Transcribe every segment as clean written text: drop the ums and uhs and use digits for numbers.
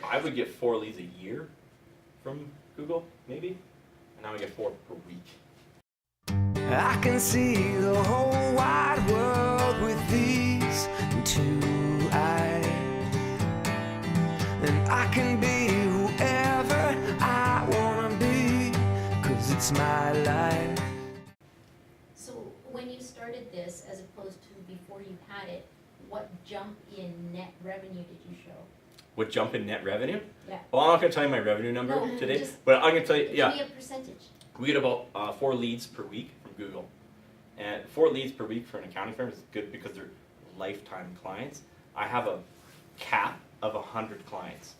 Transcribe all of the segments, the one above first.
I would get 4 leads a year from Google, maybe, and now I get 4 per week. I can see the whole wide world with these 2 eyes, and I can be whoever I wanna be, 'cause it's my life. So when you started this, as opposed to before you had it, what jump in net revenue did you show? What jump in net revenue? Yeah. Well, I'm not going to tell you my revenue number No, today, just but I'm going to tell you, Give me a percentage. we get about 4 leads per week from Google. And 4 leads per week for an accounting firm is good because they're lifetime clients. I have a cap of 100 clients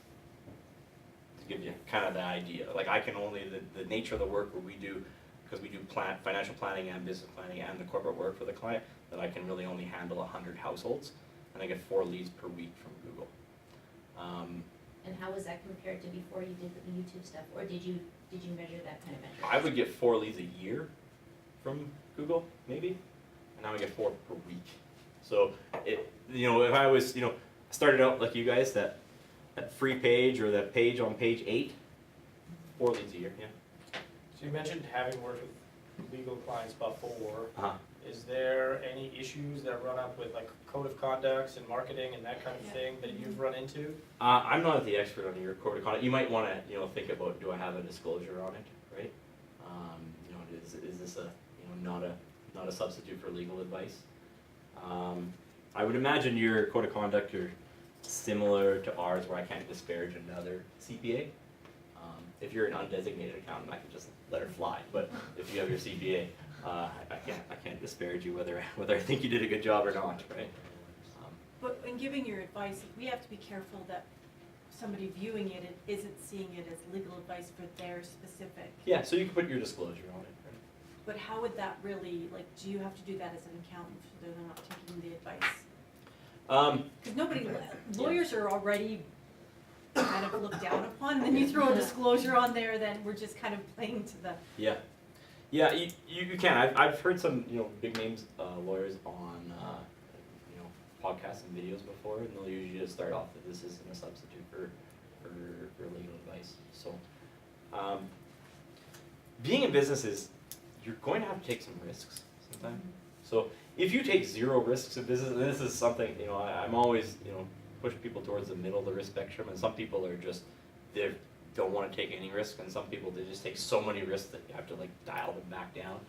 to give you kind of the idea. Like I can only, the nature of the work where we do, because we do financial planning and business planning and the corporate work for the client, that I can really only handle 100 households, and I get 4 leads per week from Google. And how was that compared to before you did the YouTube stuff, or did you measure that kind of metric? I would get 4 leads a year from Google, maybe, and now I get 4 per week. So if I was, started out like you guys, that free page or that page on page 8, 4 leads a year, yeah. So you mentioned having worked with legal clients before. Uh-huh. Is there any issues that run up with like code of conducts and marketing and that kind of thing that you've run into? I'm not the expert on your code of conduct. You might want to, think about, do I have a disclosure on it, right? Is this a, not a substitute for legal advice? I would imagine your code of conduct are similar to ours, where I can't disparage another CPA. If you're an undesignated accountant, I can just let her fly. But if you have your CPA, I can't disparage you whether I think you did a good job or not, right? But in giving your advice, we have to be careful that somebody viewing it isn't seeing it as legal advice for their specific. Yeah, so you can put your disclosure on it. Right? But how would that really, do you have to do that as an accountant so they're not taking the advice? Because lawyers are already kind of looked down upon, and then you throw a disclosure on there, then we're just kind of playing to the. Yeah, you can. I've heard some big names lawyers on podcasts and videos before, and they'll usually just start off that this isn't a substitute for legal advice. So, being in business is you're going to have to take some risks sometimes. So if you take 0 risks in business, and this is something I'm always push people towards the middle of the risk spectrum, and some people are just they don't want to take any risk, and some people they just take so many risks that you have to dial them back down.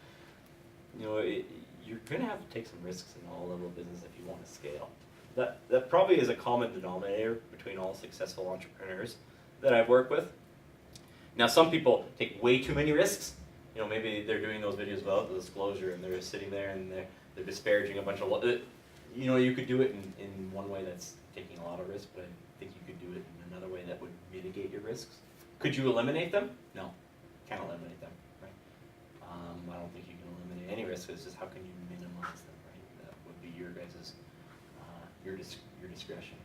You're going to have to take some risks in all level of business if you want to scale. That probably is a common denominator between all successful entrepreneurs that I've worked with. Now some people take way too many risks. Maybe they're doing those videos without the disclosure, and they're just sitting there and they're disparaging a bunch of. You could do it in one way that's taking a lot of risk, but I think you could do it in another way that would mitigate your risks. Could you eliminate them? No, can't eliminate them, right? I don't think you can eliminate any risks. It's just how can you minimize them, right? That would be your guys's your discretion.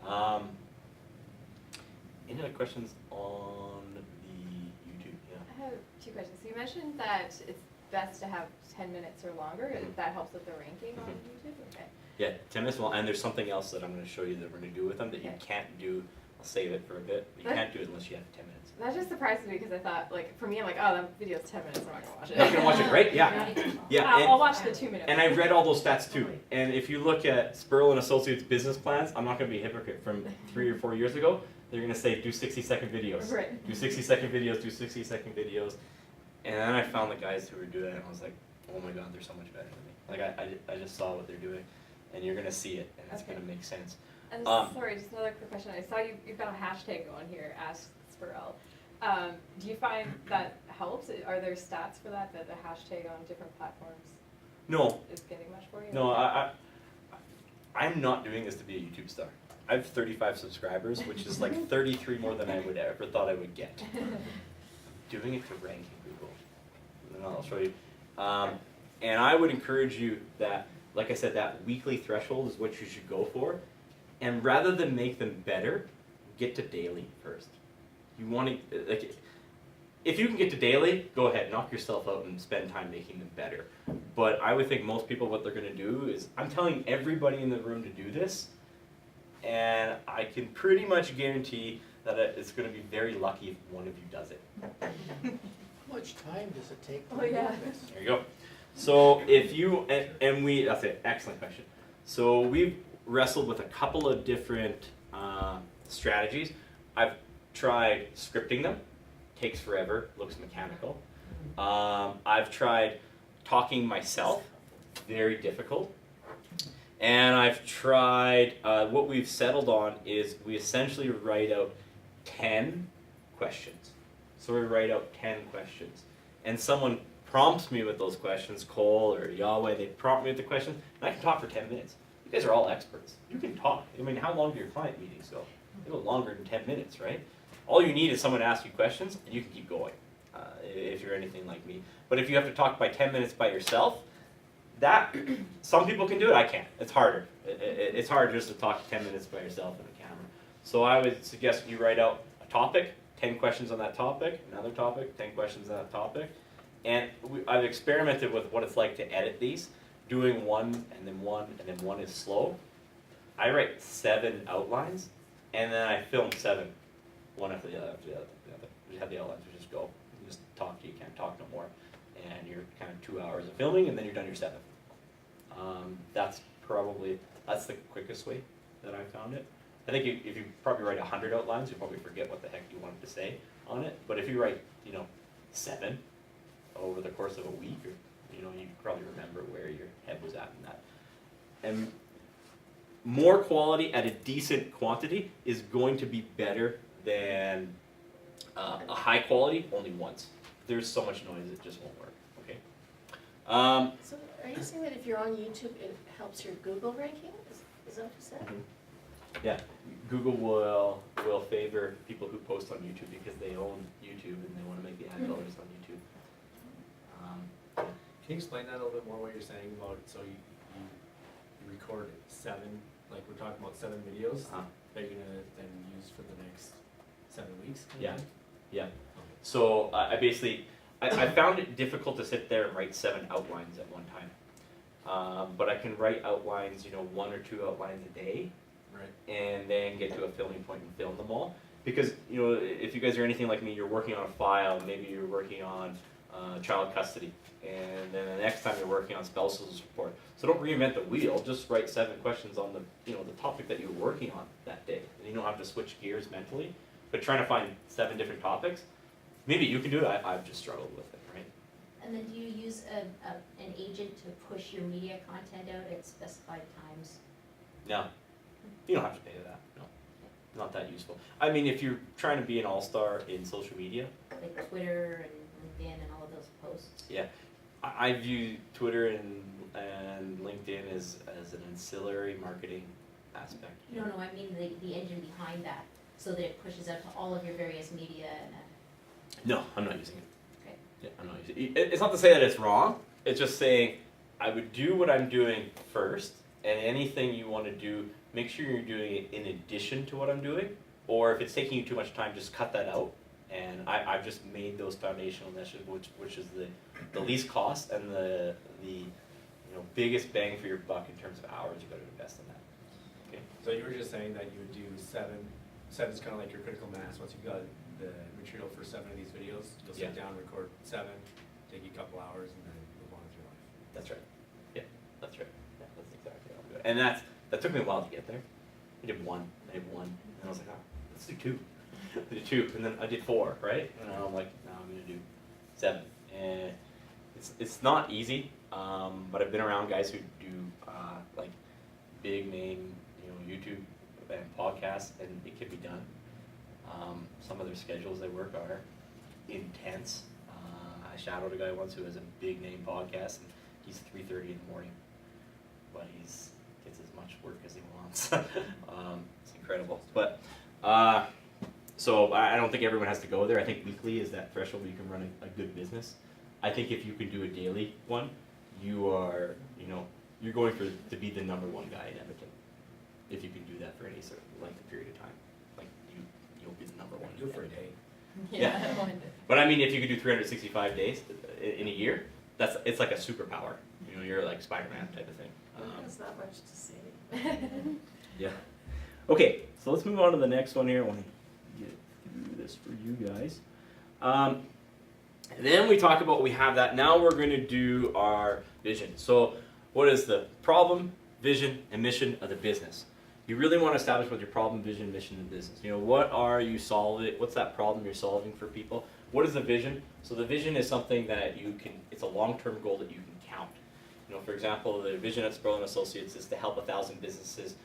Right? Any other questions on the YouTube? Yeah. I have 2 questions. So you mentioned that it's best to have 10 minutes or longer, and that helps with the ranking on YouTube? Okay. Yeah, 10 minutes long, and there's something else that I'm going to show you that we're going to do with them that you can't do. I'll save it for a bit. But you can't do it unless you have 10 minutes. That just surprised me because I thought, for me, I'm like, oh, that video's 10 minutes, I'm not going to watch it. You're not going to watch it, right? Yeah. Yeah. I'll watch the 2 minutes. And I've read all those stats too. And if you look at Spurrell and Associates business plans, I'm not going to be a hypocrite. From 3 or 4 years ago, they're going to say do 60-second videos. Right. Do 60-second videos, do 60-second videos. And then I found the guys who were doing it, and I was like, oh my God, they're so much better than me. I just saw what they're doing, and you're going to see it, and it's going to make sense. And sorry, just another quick question. I saw you've got a hashtag going here, Ask Spurrell. Do you find that helps? Are there stats for that the hashtag on different platforms No. is getting much for you? No, I'm not doing this to be a YouTube star. I have 35 subscribers, which is 33 more than I would ever thought I would get. I'm doing it to rank in Google. And I'll show you. And I would encourage you that, like I said, that weekly threshold is what you should go for. And rather than make them better, get to daily first. You want to, if you can get to daily, go ahead, knock yourself out and spend time making them better. But I would think most people, what they're going to do is, I'm telling everybody in the room to do this, and I can pretty much guarantee that it's going to be very lucky if one of you does it. How much time does it take to Oh, do yeah. this? There you go. So if you, that's an excellent question. So we've wrestled with a couple of different strategies. I've tried scripting them, takes forever, looks mechanical. I've tried talking myself, very difficult. And I've tried, what we've settled on is we essentially write out 10 questions. So we write out 10 questions. And someone prompts me with those questions, Cole or Yahweh, they prompt me with the questions, and I can talk for 10 minutes. You guys are all experts. You can talk. I mean, how long do your client meetings go? They go longer than 10 minutes, right? All you need is someone to ask you questions, and you can keep going, if you're anything like me. But if you have to talk by 10 minutes by yourself, that, some people can do it, I can't. It's harder. It's hard just to talk 10 minutes by yourself in a camera. So I would suggest you write out a topic, 10 questions on that topic, another topic, 10 questions on that topic. And I've experimented with what it's like to edit these, doing one, and then one is slow. I write 7 outlines, and then I film 7, one after the other, after the other, after the other. Just have the outlines, you just go. You just talk till you can't talk no more. And you're kind of 2 hours of filming, and then you're done your 7th. That's the quickest way that I found it. I think if you probably write 100 outlines, you'll probably forget what the heck you wanted to say on it. But if you write, 7 over the course of a week, or you probably remember where your head was at in that. And more quality at a decent quantity is going to be better than a high quality only once. There's so much noise it just won't work. Okay. So are you saying that if you're on YouTube, it helps your Google ranking? Is that what you said? Yeah, Google will favor people who post on YouTube because they own YouTube and they want to make the ad dollars on YouTube. Can you explain that a little bit more, what you're saying about, so you record 7, like we're talking about 7 videos that you're gonna then use for the next 7 weeks? Yeah. So I found it difficult to sit there and write 7 outlines at one time. But I can write outlines, 1 or 2 outlines a day. Right. And then get to a filming point and film them all. Because, if you guys are anything like me, you're working on a file, maybe you're working on child custody, and then the next time you're working on spousal support. So don't reinvent the wheel, just write 7 questions on the topic that you're working on that day. And you don't have to switch gears mentally, but trying to find 7 different topics, maybe you can do it, I've just struggled with it, right? And then do you use an agent to push your media content out at specified times? No, you don't have to pay that, no. Not that useful. I mean, if you're trying to be an all-star in social media, Like Twitter and LinkedIn and all of those posts? yeah, I view Twitter and LinkedIn as an ancillary marketing aspect. No, I mean the engine behind that, so that it pushes out to all of your various media and. No, I'm not using it. Okay. Yeah, I'm not using it. It's not to say that it's wrong. It's just saying I would do what I'm doing first, and anything you want to do, make sure you're doing it in addition to what I'm doing. Or if it's taking you too much time, just cut that out. And I've just made those foundational initiatives, which is the least cost and the biggest bang for your buck in terms of hours you got to invest in that. Okay. So you were just saying that you would do 7 is kind of like your critical mass. Once you've got the material for 7 of these videos, you'll sit down, record 7, take you a couple hours, and then move on with your life. That's right. Yeah, that's right. Yeah, that's exactly how I'm doing it. And that took me a while to get there. I did 1, and I was like, let's do 2. I did 2, and then I did 4, right? And I'm like, no, I'm gonna do 7. And it's not easy, but I've been around guys who do like big name, YouTube and podcasts, and it can be done. Some of their schedules they work are intense. I shadowed a guy once who has a big name podcast, and he's 3:30 in the morning, but gets as much work as he wants. It's incredible. But so I don't think everyone has to go there. I think weekly is that threshold where you can run a good business. I think if you can do a daily one, you are, you're going to be the #1 guy in Edmonton. If you can do that for any certain length of period of time, like you'll be the #1. Do it for a day. Yeah. But I mean, if you could do 365 days in a year, it's like a superpower. You're like Spider-Man type of thing. That's not much to say. Yeah. Okay, so let's move on to the next one here. I want to get through this for you guys. Then we talk about, we have that. Now we're going to do our vision. So what is the problem, vision, and mission of the business? You really want to establish what your problem, vision, mission of the business. You know, what are you solving? What's that problem you're solving for people? What is the vision? So the vision is something that you can, it's a long-term goal that you can count. You know, for example, the vision at Spurrell & Associates is to help 1,000 businesses